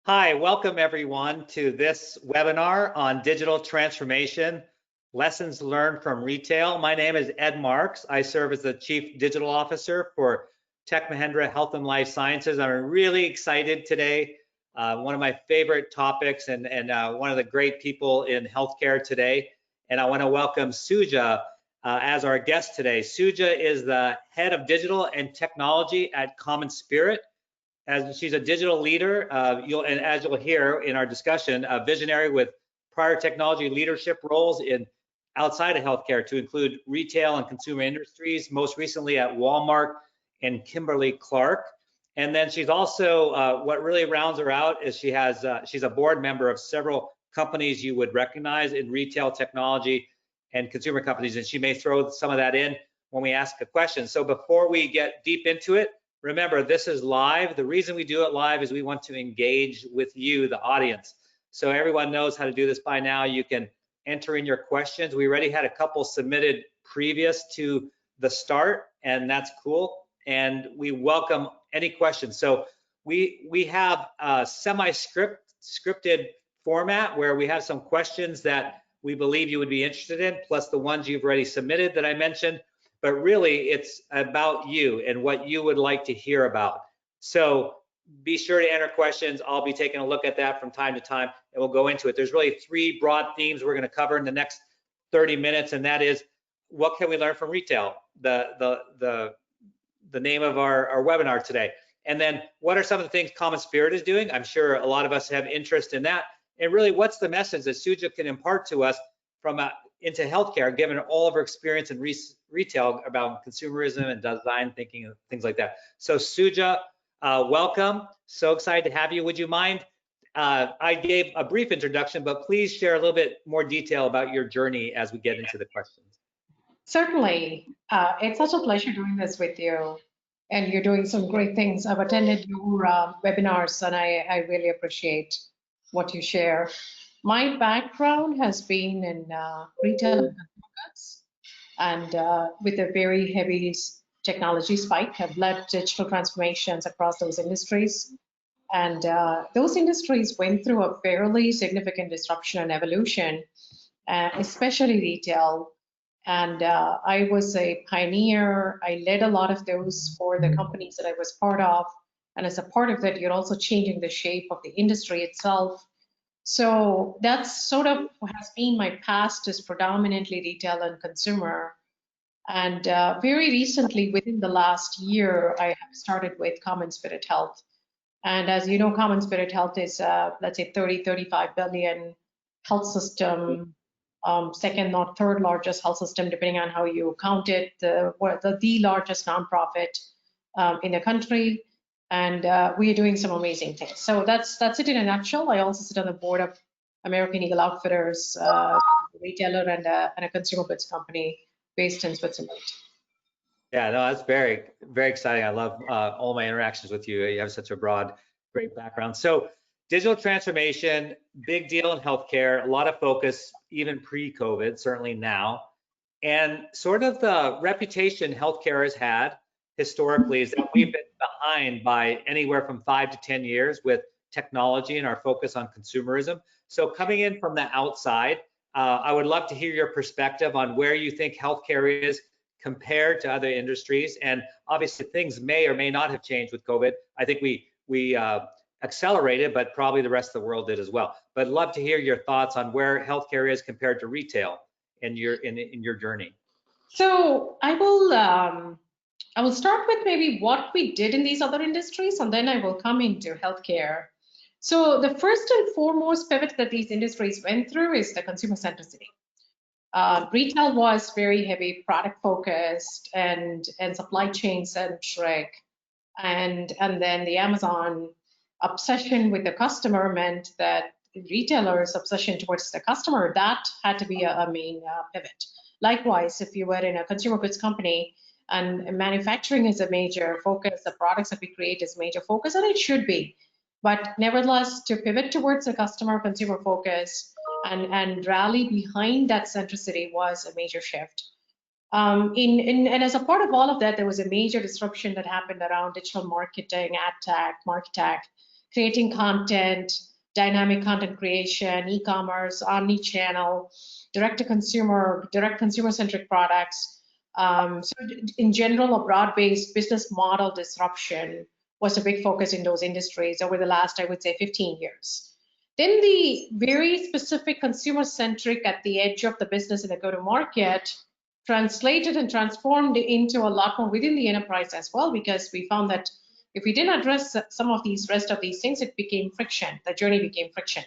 Hi, welcome everyone to this webinar on digital transformation, lessons learned from retail. My name is Ed Marx. I serve as the Chief Digital Officer for Tech Mahindra Health and Life Sciences. I'm really excited today. One of my favorite topics and one of the great people in healthcare today. And I want to welcome Suja as our guest today. Suja is the head of digital and technology at Common Spirit. As she's a digital leader, and as you'll hear in our discussion, a visionary with prior technology leadership roles in outside of healthcare to include retail and consumer industries, most recently at Walmart and Kimberly-Clark. And then she's also, what really rounds her out is she's a board member of several companies you would recognize in retail, technology, and consumer companies. And she may throw some of that in when we ask a question. So before we get deep into it, remember, this is live. The reason we do it live is we want to engage with you, the audience. So everyone knows how to do this by now. You can enter in your questions. We already had a couple submitted previous to the start, and that's cool. And we welcome any questions. So we have a semi-scripted format where we have some questions that we believe you would be interested in, plus the ones you've already submitted that I mentioned. But really it's about you and what you would like to hear about. So be sure to enter questions. I'll be taking a look at that from time to time and we'll go into it. There's really three broad themes we're going to cover in the next 30 minutes, and that is, what can we learn from retail? The name of our webinar today. And then what are some of the things Common Spirit is doing? I'm sure a lot of us have interest in that. And really, what's the message that Suja can impart to us from into healthcare, given all of her experience in retail about consumerism and design thinking and things like that. So Suja, welcome. So excited to have you. Would you mind? I gave a brief introduction, but please share a little bit more detail about your journey as we get into the questions. Certainly. It's such a pleasure doing this with you. And you're doing some great things. I've attended your webinars and I really appreciate what you share. My background has been in retail and with a very heavy technology spike, have led digital transformations across those industries. And those industries went through a fairly significant disruption and evolution, especially retail. And I was a pioneer. I led a lot of those for the companies that I was part of. And as a part of that, you're also changing the shape of the industry itself. So that's sort of has been my past, is predominantly retail and consumer. And very recently, within the last year, I have started with Common Spirit Health. And as you know, Common Spirit Health is, let's say, 35 billion health system, second or third largest health system, depending on how you count it, the largest nonprofit in the country. And we are doing some amazing things. So that's it in a nutshell. I also sit on the board of American Eagle Outfitters, a retailer and a consumer goods company based in Switzerland. Yeah, no, that's very, very exciting. I love all my interactions with you. You have such a broad, great background. So digital transformation, big deal in healthcare, a lot of focus, even pre-COVID, certainly now. And sort of the reputation healthcare has had historically is that we've been behind by anywhere from 5 to 10 years with technology and our focus on consumerism. So coming in from the outside, I would love to hear your perspective on where you think healthcare is compared to other industries. And obviously things may or may not have changed with COVID. I think we accelerated, but probably the rest of the world did as well. But love to hear your thoughts on where healthcare is compared to retail in your journey. So I will start with maybe what we did in these other industries, and then I will come into healthcare. So the first and foremost pivot that these industries went through is the consumer centricity. Retail was very heavy product focused and supply chain centric, and then the Amazon obsession with the customer meant that retailers' obsession towards the customer, that had to be a main pivot. Likewise, if you were in a consumer goods company and manufacturing is a major focus, the products that we create is major focus, and it should be. But nevertheless, to pivot towards a customer consumer focus and rally behind that centricity was a major shift. And as a part of all of that, there was a major disruption that happened around digital marketing, ad tech, market tech, creating content, dynamic content creation, e-commerce, omni-channel, direct consumer-centric products. So in general, a broad-based business model disruption was a big focus in those industries over the last, I would say, 15 years. Then the very specific consumer-centric at the edge of the business in the go-to-market translated and transformed into a lot more within the enterprise as well, because we found that if we didn't address some of these rest of these things, it became friction. The journey became friction.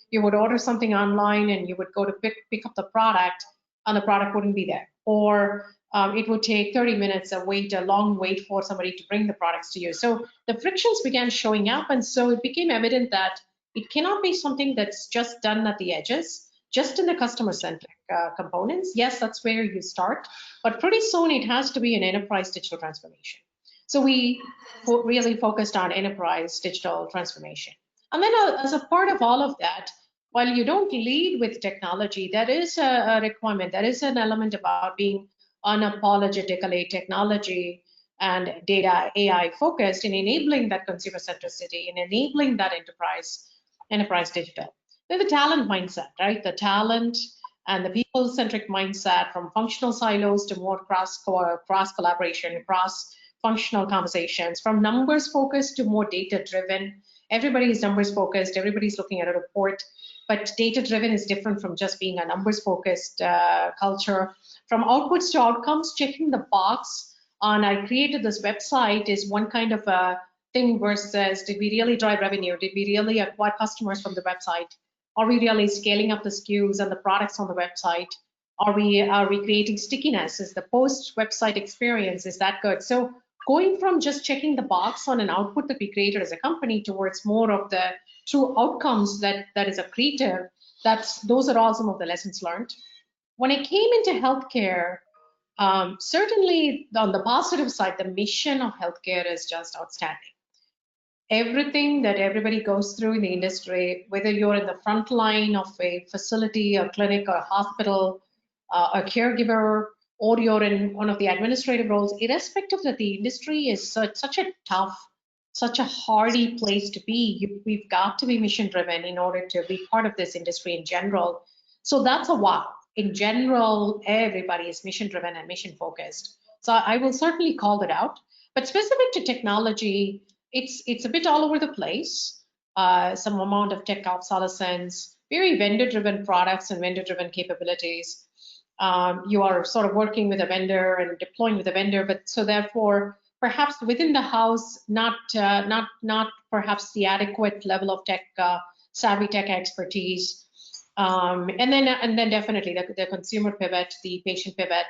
You would order something online and you would go to pick up the product and the product wouldn't be there. Or it would take 30 minutes, a long wait for somebody to bring the products to you. So the frictions began showing up, and so it became evident that it cannot be something that's just done at the edges, just in the customer-centric components. Yes, that's where you start, but pretty soon it has to be an enterprise digital transformation. So we really focused on enterprise digital transformation. And then as a part of all of that, while you don't lead with technology, that is a requirement. That is an element about being unapologetically technology and data AI focused in enabling that consumer centricity and enabling that enterprise digital. Then the talent mindset, right? The talent and the people-centric mindset, from functional silos to more cross collaboration, cross-functional conversations, from numbers focused to more data-driven. Everybody is numbers focused, everybody's looking at a report, but data-driven is different from just being a numbers-focused culture. From outputs to outcomes, checking the box on I created this website is one kind of a thing versus did we really drive revenue? Did we really acquire customers from the website? Are we really scaling up the SKUs and the products on the website? Are we creating stickiness? Is the post-website experience, is that good? So going from just checking the box on an output that we created as a company towards more of the true outcomes that is accretive, those are all some of the lessons learned. When I came into healthcare, certainly on the positive side, the mission of healthcare is just outstanding. Everything that everybody goes through in the industry, whether you're in the front line of a facility, a clinic, or a hospital, a caregiver, or you're in one of the administrative roles, irrespective that the industry is such a tough, such a hardy place to be, we've got to be mission driven in order to be part of this industry in general. So that's a wow. In general, everybody is mission driven and mission focused. So I will certainly call that out. But specific to technology, it's a bit all over the place. Some amount of tech obsolescence, very vendor-driven products and vendor-driven capabilities. You are sort of working with a vendor and deploying with a vendor, but so therefore, perhaps within the house, not perhaps the adequate level of tech savvy tech expertise. And then definitely the consumer pivot, the patient pivot.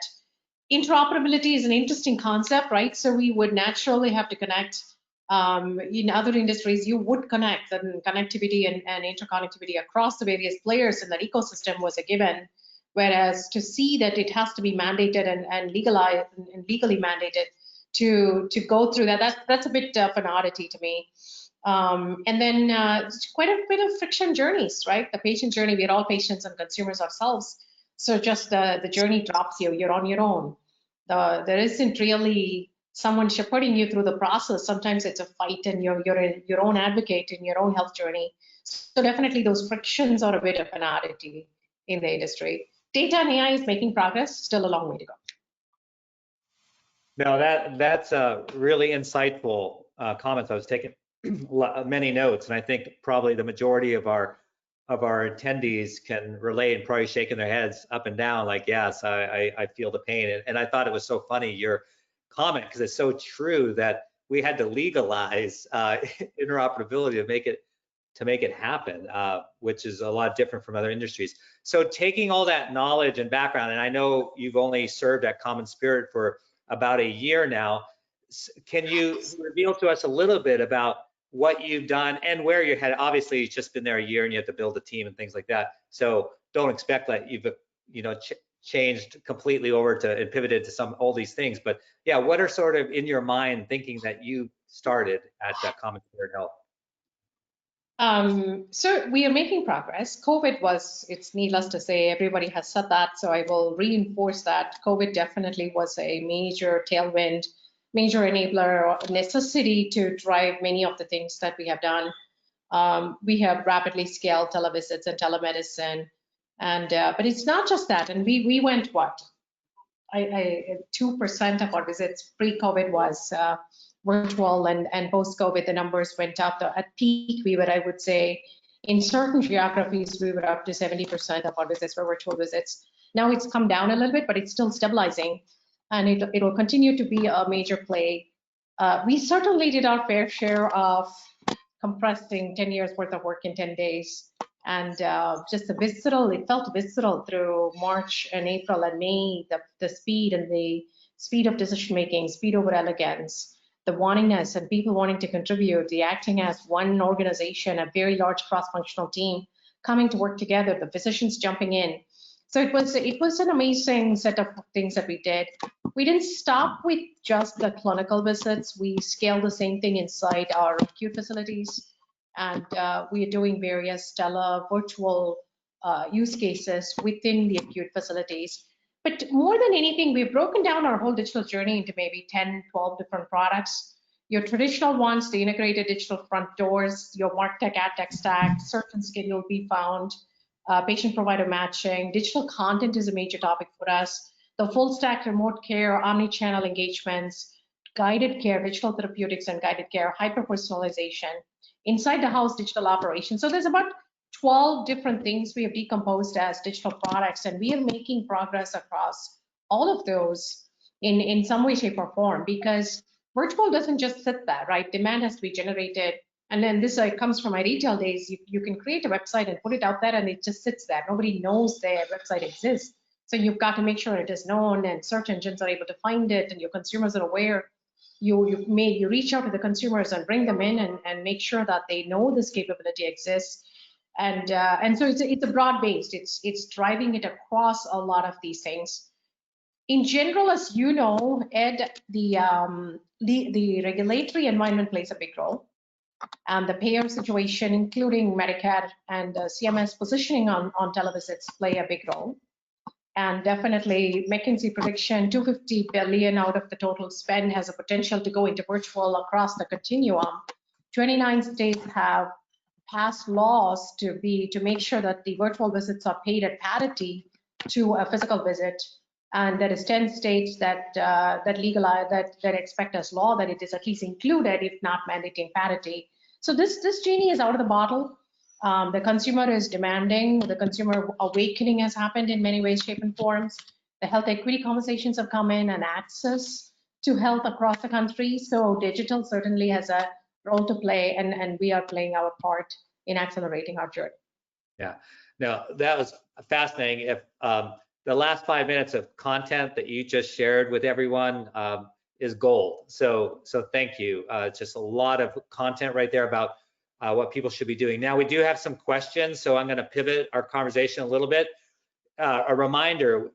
Interoperability is an interesting concept, right? So we would naturally have to connect. In other industries, you would connect, and connectivity and interconnectivity across the various players in that ecosystem was a given. Whereas to see that it has to be mandated and legalized and legally mandated to go through that's a bit of an oddity to me. And then quite a bit of friction journeys, right? The patient journey, we're all patients and consumers ourselves. So just the journey drops you, you're on your own. There isn't really someone shepherding you through the process. Sometimes it's a fight and you're your own advocate in your own health journey. So definitely those frictions are a bit of an oddity in the industry. Data and AI is making progress, still a long way to go. No, that's a really insightful comments. I was taking many notes, and I think probably the majority of our attendees can relate and probably shaking their heads up and down like, yes, I feel the pain. And I thought it was so funny, your comment, because it's so true that we had to legalize interoperability to make it happen, which is a lot different from other industries. So taking all that knowledge and background, and I know you've only served at Common Spirit for about a year now, can you reveal to us a little bit about what you've done and where you're headed? Obviously, it's just been there a year and you have to build a team and things like that. So don't expect that you've changed completely over to and pivoted to all these things. But yeah, what are sort of in your mind thinking that you started at Common Spirit Health? So we are making progress. COVID it's needless to say, everybody has said that, so I will reinforce that. COVID definitely was a major tailwind, major enabler, or necessity to drive many of the things that we have done. We have rapidly scaled televisits and telemedicine, and but it's not just that. And we went what? 2% of our visits pre-COVID was virtual, and post-COVID the numbers went up. At peak, we were, I would say, in certain geographies, we were up to 70% of our visits were virtual visits. Now it's come down a little bit, but it's still stabilizing, and it will continue to be a major play. We certainly did our fair share of compressing 10 years worth of work in 10 days. And just it felt visceral through March and April and May, the speed and the speed of decision making, speed over elegance, the wantingness and people wanting to contribute, the acting as one organization, a very large cross-functional team coming to work together, the physicians jumping in. So it was an amazing set of things that we did. We didn't stop with just the clinical visits. We scaled the same thing inside our acute facilities. And we are doing various virtual use cases within the acute facilities. But more than anything, we've broken down our whole digital journey into maybe 10, 12 different products. Your traditional ones, the integrated digital front doors, your MarTech, AdTech stack, search and schedule, be found, patient provider matching, digital content is a major topic for us, the full stack remote care, omni-channel engagements, guided care, digital therapeutics and guided care, hyper-personalization, inside the house digital operations. So there's about 12 different things we have decomposed as digital products, and we are making progress across all of those in some way, shape, or form, because virtual doesn't just sit there, right? Demand has to be generated. And then this comes from my retail days. You can create a website and put it out there, and it just sits there. Nobody knows their website exists. So you've got to make sure it is known, and search engines are able to find it, and your consumers are aware. You reach out to the consumers and bring them in and make sure that they know this capability exists. And so it's a broad based. It's driving it across a lot of these things. In general, as you know, Ed, the regulatory environment plays a big role. And the payer situation, including Medicare and CMS positioning on televisits, play a big role. And definitely McKinsey prediction, 250 billion out of the total spend has a potential to go into virtual across the continuum. 29 states have passed laws to make sure that the virtual visits are paid at parity to a physical visit. And there is 10 states that legalize, that expect as law that it is at least included, if not mandating parity. So this genie is out of the bottle. The consumer is demanding. The consumer awakening has happened in many ways, shape, and forms. The health equity conversations have come in, and access to health across the country. So digital certainly has a role to play, and we are playing our part in accelerating our journey. Yeah, no, that was fascinating. If the last 5 minutes of content that you just shared with everyone is gold. So thank you. Just a lot of content right there about what people should be doing. Now we do have some questions, so I'm going to pivot our conversation a little bit. A reminder,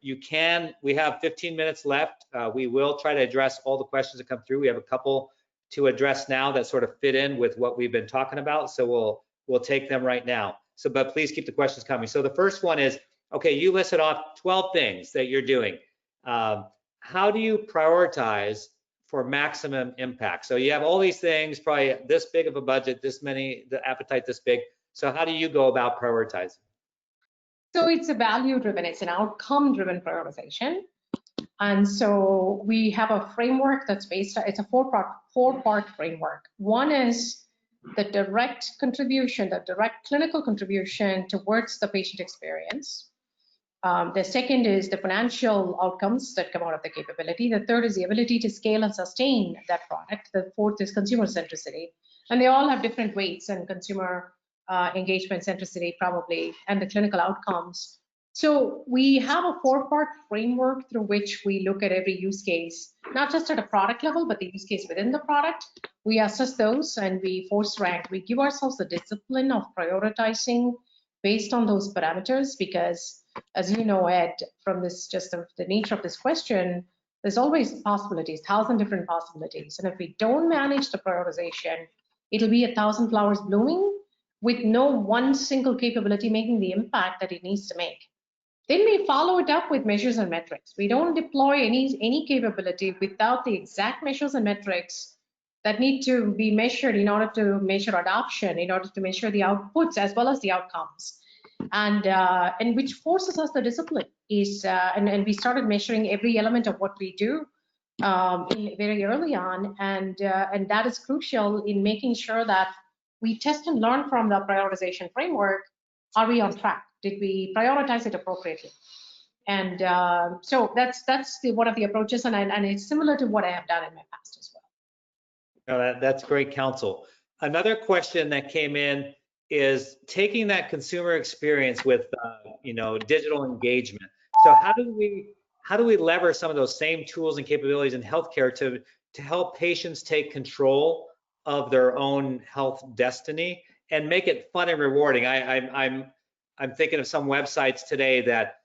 we have 15 minutes left. We will try to address all the questions that come through. We have a couple to address now that sort of fit in with what we've been talking about, so we'll take them right now. So, but please keep the questions coming. So the first one is, okay, you listed off 12 things that you're doing. How do you prioritize for maximum impact? So you have all these things, probably this big of a budget, this many, the appetite this big. So how do you go about prioritizing? So it's a value-driven, it's an outcome-driven prioritization. And so we have a framework that's based, it's a four-part framework. One is the direct contribution, the direct clinical contribution towards the patient experience. The second is the financial outcomes that come out of the capability. The third is the ability to scale and sustain that product. The fourth is consumer centricity. And they all have different weights, and consumer engagement centricity probably, and the clinical outcomes. So we have a four-part framework through which we look at every use case, not just at a product level, but the use case within the product. We assess those and we force rank. We give ourselves the discipline of prioritizing based on those parameters, because as you know, Ed, from this, just the nature of this question, there's always possibilities, 1,000 different possibilities. And if we don't manage the prioritization, it'll be 1,000 flowers blooming with no one single capability making the impact that it needs to make. Then we follow it up with measures and metrics. We don't deploy any capability without the exact measures and metrics that need to be measured in order to measure adoption, in order to measure the outputs as well as the outcomes, and which forces us the discipline is, and we started measuring every element of what we do very early on, and that is crucial in making sure that we test and learn from the prioritization framework. Are we on track? Did we prioritize it appropriately? And so that's one of the approaches, and it's similar to what I have done in my past as well. No, that's great counsel. Another question that came in is taking that consumer experience with digital engagement. So how do we leverage some of those same tools and capabilities in healthcare to help patients take control of their own health destiny and make it fun and rewarding? I'm thinking of some websites today that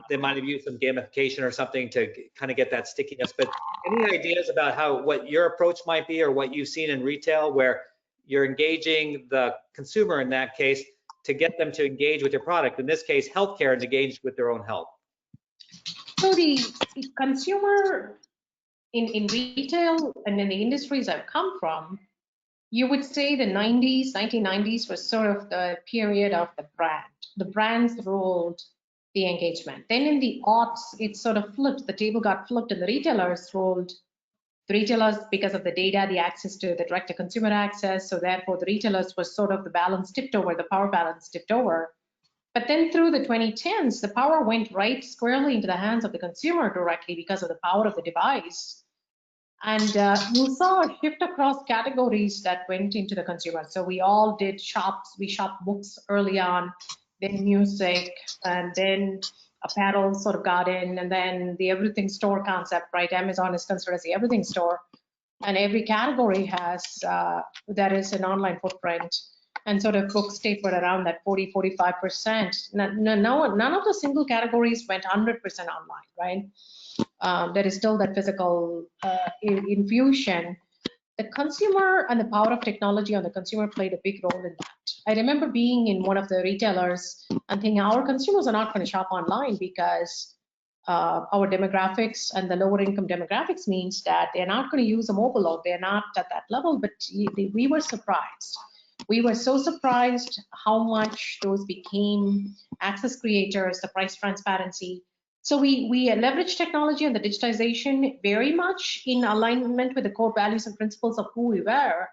they might have used some gamification or something to kind of get that stickiness. But any ideas about what your approach might be, or what you've seen in retail where you're engaging the consumer in that case to get them to engage with your product? In this case, healthcare is engaged with their own health. So the consumer in retail and in the industries I've come from, you would say the 1990s was sort of the period of the brand. The brands ruled the engagement. Then in the aughts, it sort of flipped. The table got flipped, and the retailers ruled. The retailers, because of the data, the access to the direct-to-consumer access, so therefore the retailers was sort of the balance tipped over, the power balance tipped over. But then through the 2010s, the power went right squarely into the hands of the consumer directly because of the power of the device. And you saw a shift across categories that went into the consumer. So we all did shops. We shopped books early on, then music, and then apparel sort of got in, and then the everything store concept, right? Amazon is considered as the everything store, and every category has that is an online footprint, and sort of books tapered around that 40-45%. None of the single categories went 100% online, right? There is still that physical infusion. The consumer and the power of technology on the consumer played a big role in that. I remember being in one of the retailers and thinking our consumers are not going to shop online because our demographics and the lower income demographics means that they're not going to use a mobile, or they're not at that level. But we were surprised. We were so surprised how much those became access creators, the price transparency. So we leverage technology and the digitization very much in alignment with the core values and principles of who we were.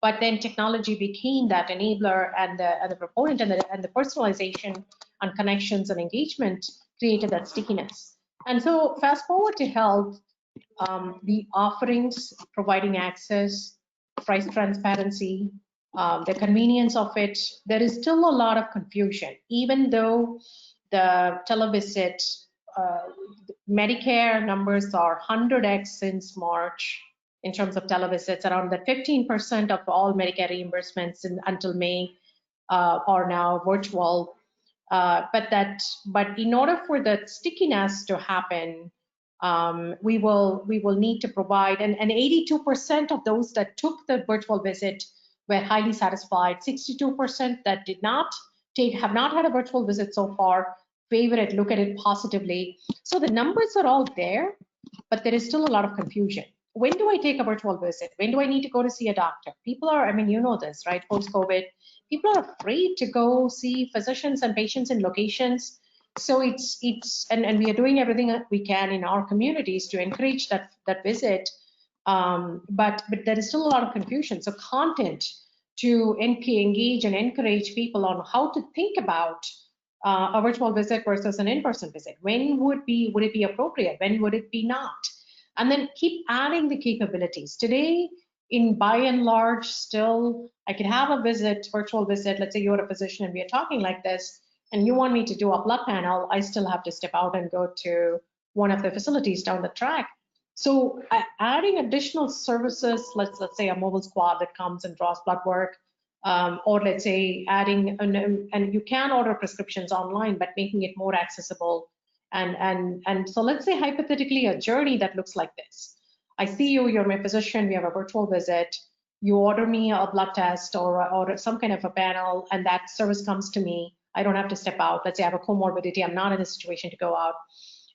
But then technology became that enabler, and the proponent, and the personalization and connections and engagement created that stickiness. And so fast forward to health, the offerings providing access, price transparency, the convenience of it, there is still a lot of confusion, even though the televisit Medicare numbers are 100x since March in terms of televisits. Around the 15% of all Medicare reimbursements until May are now virtual. But in order for the stickiness to happen, we will need to provide, and 82% of those that took the virtual visit were highly satisfied. 62% that have not had a virtual visit so far favor it, look at it positively. So the numbers are all there, but there is still a lot of confusion. When do I take a virtual visit? When do I need to go to see a doctor? People are, I mean, you know this, right? Post-COVID, people are afraid to go see physicians and patients in locations. So and we are doing everything that we can in our communities to encourage that visit. But there is still a lot of confusion. So content to engage and encourage people on how to think about a virtual visit versus an in-person visit. When would it be appropriate? When would it be not? And then keep adding the capabilities. Today, by and large, still, I could have a virtual visit. Let's say you're a physician and we are talking like this, and you want me to do a blood panel. I still have to step out and go to one of the facilities down the track. So adding additional services, let's say a mobile squad that comes and draws blood work, or let's say adding, and you can order prescriptions online, but making it more accessible. And so let's say hypothetically a journey that looks like this. I see you, you're my physician, we have a virtual visit, you order me a blood test or some kind of a panel, and that service comes to me. I don't have to step out. Let's say I have a comorbidity, I'm not in a situation to go out.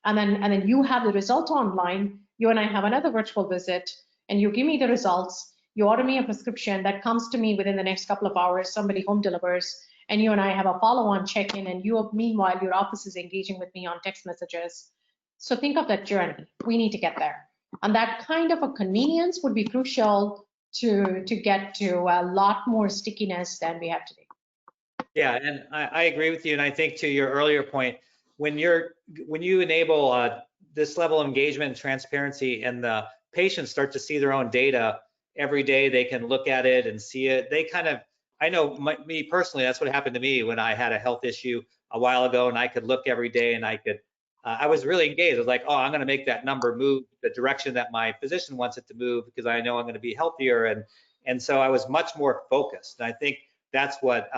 And then you have the result online, you and I have another virtual visit, and you give me the results, You order me a prescription that comes to me within the next couple of hours, somebody home delivers, and you and I have a follow-on check-in, and you, meanwhile, your office is engaging with me on text messages. So think of that journey. We need to get there. And that kind of a convenience would be crucial to get to a lot more stickiness than we have today. Yeah, and I agree with you. And I think to your earlier point, when you enable this level of engagement and transparency, and the patients start to see their own data every day, they can look at it and see it. They kind of, I know me personally, that's what happened to me when I had a health issue a while ago, and I could look every day and I could, I was really engaged. I was like, oh, I'm going to make that number move the direction that my physician wants it to move because I know I'm going to be healthier. And so I was much more focused. And I think that's what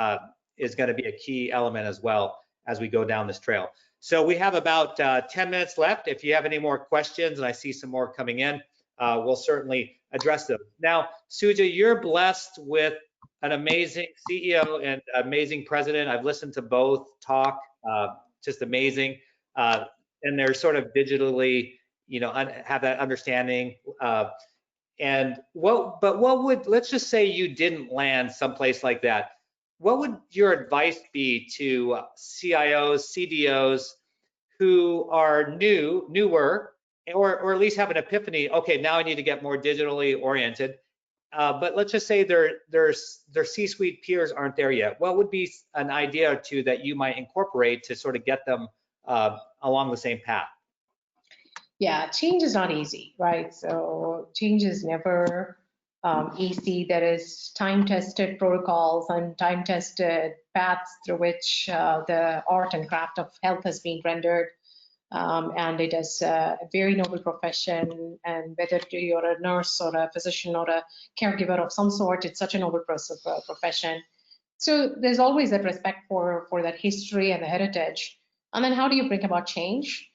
is going to be a key element as well as we go down this trail. So we have about 10 minutes left. If you have any more questions, and I see some more coming in, we'll certainly address them. Now, Suja, you're blessed with an amazing CEO and amazing president. I've listened to both talk, just amazing. And they're sort of digitally, have that understanding. But what would, let's just say you didn't land someplace like that. What would your advice be to CIOs, CDOs who are newer, or at least have an epiphany? Okay, now I need to get more digitally oriented. But let's just say their C-suite peers aren't there yet. What would be an idea or two that you might incorporate to sort of get them along the same path? Yeah, change is not easy, right? So change is never easy. There is time-tested protocols and time-tested paths through which the art and craft of health has been rendered. And it is a very noble profession. And whether you're a nurse or a physician or a caregiver of some sort, it's such a noble profession. So there's always that respect for that history and the heritage. And then how do you bring about change?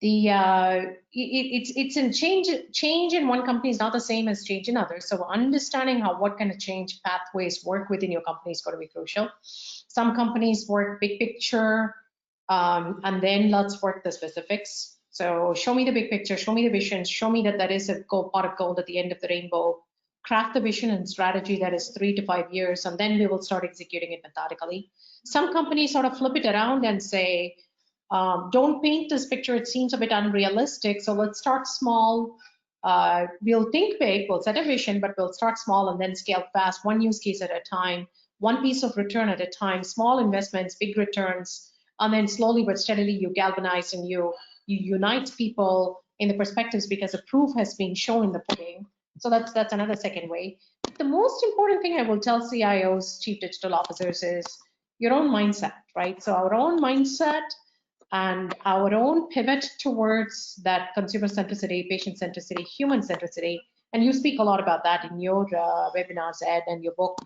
It's in change in one company is not the same as change in others. So understanding what kind of change pathways work within your company is going to be crucial. Some companies work big picture, and then let's work the specifics. So show me the big picture, show me the vision, show me that there is a pot of gold at the end of the rainbow. Craft the vision and strategy that is 3 to 5 years, and then we will start executing it methodically. Some companies sort of flip it around and say, don't paint this picture, it seems a bit unrealistic, so let's start small. We'll think big, we'll set a vision, but we'll start small and then scale fast, one use case at a time, one piece of return at a time, small investments, big returns, and then slowly but steadily you galvanize and you unite people in the perspectives because the proof has been shown in the pudding. So that's another second way. But the most important thing I will tell CIOs, chief digital officers, is your own mindset, right? So our own mindset and our own pivot towards that consumer centricity, patient centricity, human centricity. And you speak a lot about that in your webinars, Ed, and your book.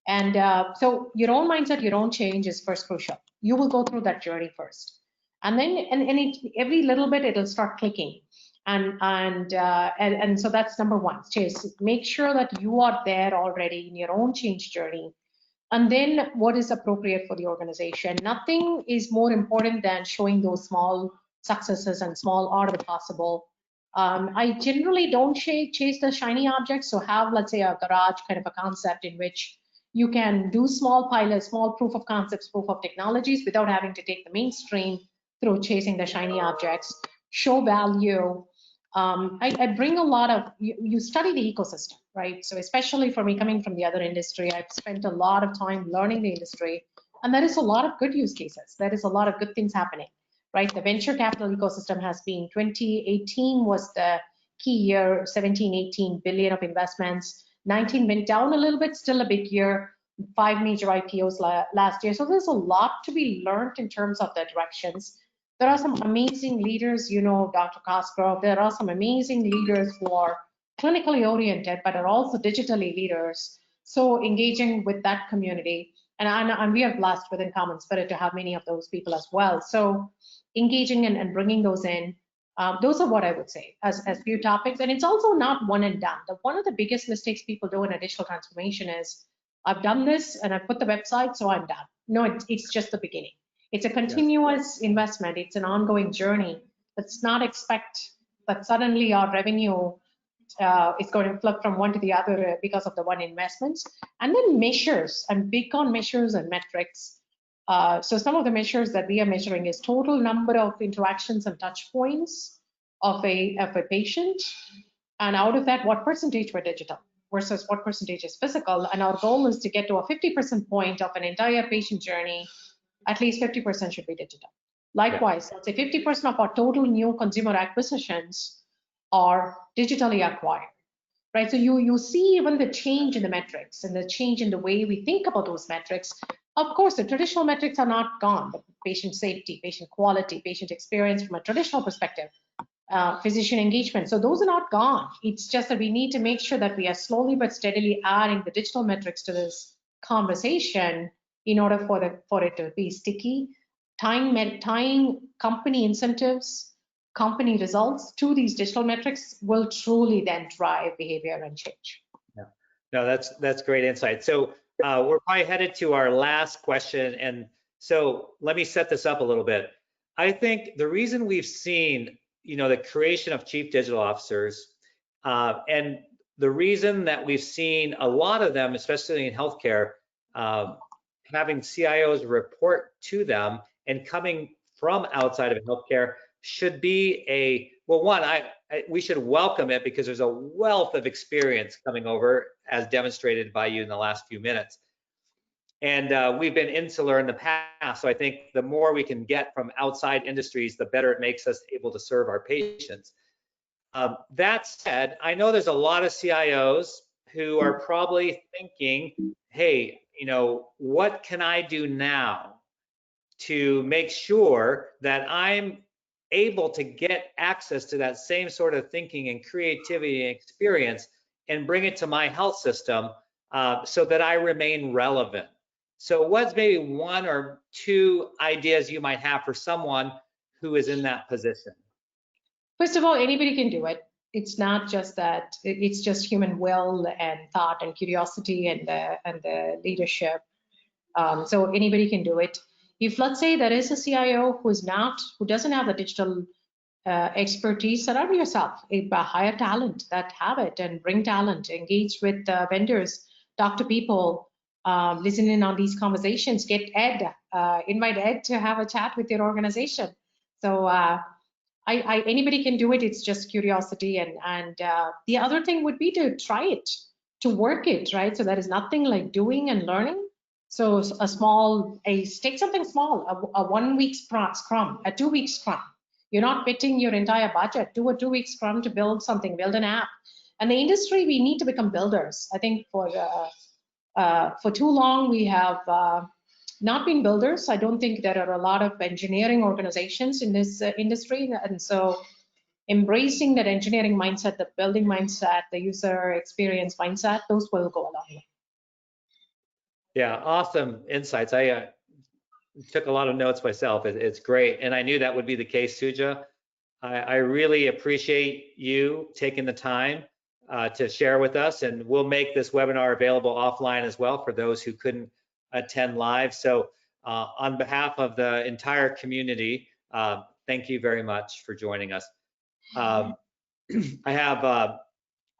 And so your own mindset, your own change is first crucial. You will go through that journey first. And then every little bit, it'll start clicking. And so that's number one. Just make sure that you are there already in your own change journey. And then what is appropriate for the organization? Nothing is more important than showing those small successes and small art of the possible. I generally don't chase the shiny objects. So have, let's say, a garage kind of a concept in which you can do small pilots, small proof of concepts, proof of technologies without having to take the mainstream through chasing the shiny objects. Show value. I bring a lot of, you study the ecosystem, right? So especially for me coming from the other industry, I've spent a lot of time learning the industry, and there is a lot of good use cases. There is a lot of good things happening, right? The venture capital ecosystem has been, 2018 was the key year, 17, 18 billion of investments. 19 went down a little bit, still a big year. 5 major IPOs last year. So there's a lot to be learned in terms of the directions. There are some amazing leaders, Dr. Cosgrove. There are some amazing leaders who are clinically oriented, but are also digitally leaders. So engaging with that community, and we are blessed within Common Spirit to have many of those people as well. So engaging and bringing those in, those are what I would say as few topics. And it's also not one and done. One of the biggest mistakes people do in a digital transformation is, I've done this and I've put the website, so I'm done. No, it's just the beginning. It's a continuous investment. It's an ongoing journey. Let's not expect that suddenly our revenue it's going to flip from one to the other because of the one investments. And then measures. I'm big on measures and metrics. So some of the measures that we are measuring is total number of interactions and touch points of a patient. And out of that, what percentage were digital versus what percentage is physical. And our goal is to get to a 50% point of an entire patient journey. At least 50% should be digital. Likewise, let's say 50% of our total new consumer acquisitions are digitally acquired, right? So you see even the change in the metrics and the change in the way we think about those metrics. Of course, the traditional metrics are not gone, but patient safety, patient quality, patient experience from a traditional perspective, physician engagement. So those are not gone. It's just that we need to make sure that we are slowly but steadily adding the digital metrics to this conversation in order for it to be sticky, tying company incentives, company results to these digital metrics will truly then drive behavior and change. Yeah. No, that's great insight. So we're probably headed to our last question. And so let me set this up a little bit. I think the reason we've seen, the creation of chief digital officers, and the reason that we've seen a lot of them, especially in healthcare, having CIOs report to them and coming from outside of healthcare should be we should welcome it because there's a wealth of experience coming over as demonstrated by you in the last few minutes. And we've been insular in the past, so I think the more we can get from outside industries, the better it makes us able to serve our patients. That said, I know there's a lot of CIOs who are probably thinking, hey, what can I do now to make sure that I'm able to get access to that same sort of thinking and creativity and experience and bring it to my health system so that I remain relevant. So what's maybe one or two ideas you might have for someone who is in that position? First of all, anybody can do it. It's not just that, it's just human will and thought and curiosity and the leadership. So anybody can do it. If, let's say, there is a CIO who doesn't have the digital expertise, surround yourself, hire talent that have it and bring talent, engage with vendors, talk to people, listen in on these conversations, get Ed, invite Ed to have a chat with your organization. So anybody can do it. It's just curiosity. And the other thing would be to try it, to work it, right? So there is nothing like doing and learning. So take something small, a 1 week scrum, a 2 week scrum. You're not pitting your entire budget. Do a 2 week scrum to build something, build an app. And the industry, we need to become builders. I think for too long, we have not been builders. I don't think there are a lot of engineering organizations in this industry. And so embracing that engineering mindset, the building mindset, the user experience mindset, those will go a long way. Yeah, awesome insights. I took a lot of notes myself. It's great. And I knew that would be the case, Suja. I really appreciate you taking the time to share with us, and we'll make this webinar available offline as well for those who couldn't attend live. So on behalf of the entire community, thank you very much for joining us. I have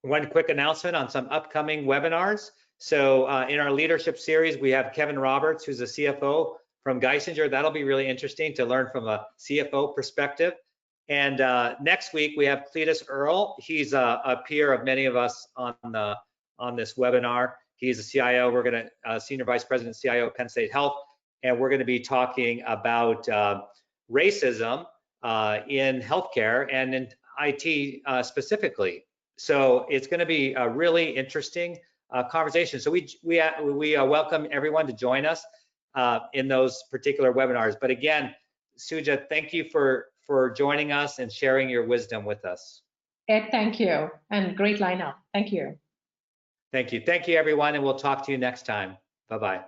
one quick announcement on some upcoming webinars. So in our leadership series, we have Kevin Roberts, who's a CFO from Geisinger. That'll be really interesting to learn from a CFO perspective. And next week, we have Cletus Earl. He's a peer of many of us on this webinar. He's a CIO. We're going to Senior Vice President CIO of Penn State Health, and we're going to be talking about racism in healthcare and in IT specifically. So it's going to be a really interesting conversation. So we welcome everyone to join us in those particular webinars. But again, Suja, thank you for joining us and sharing your wisdom with us. Ed, thank you, and great lineup. Thank you. Thank you. Thank you, everyone, and we'll talk to you next time. Bye-bye.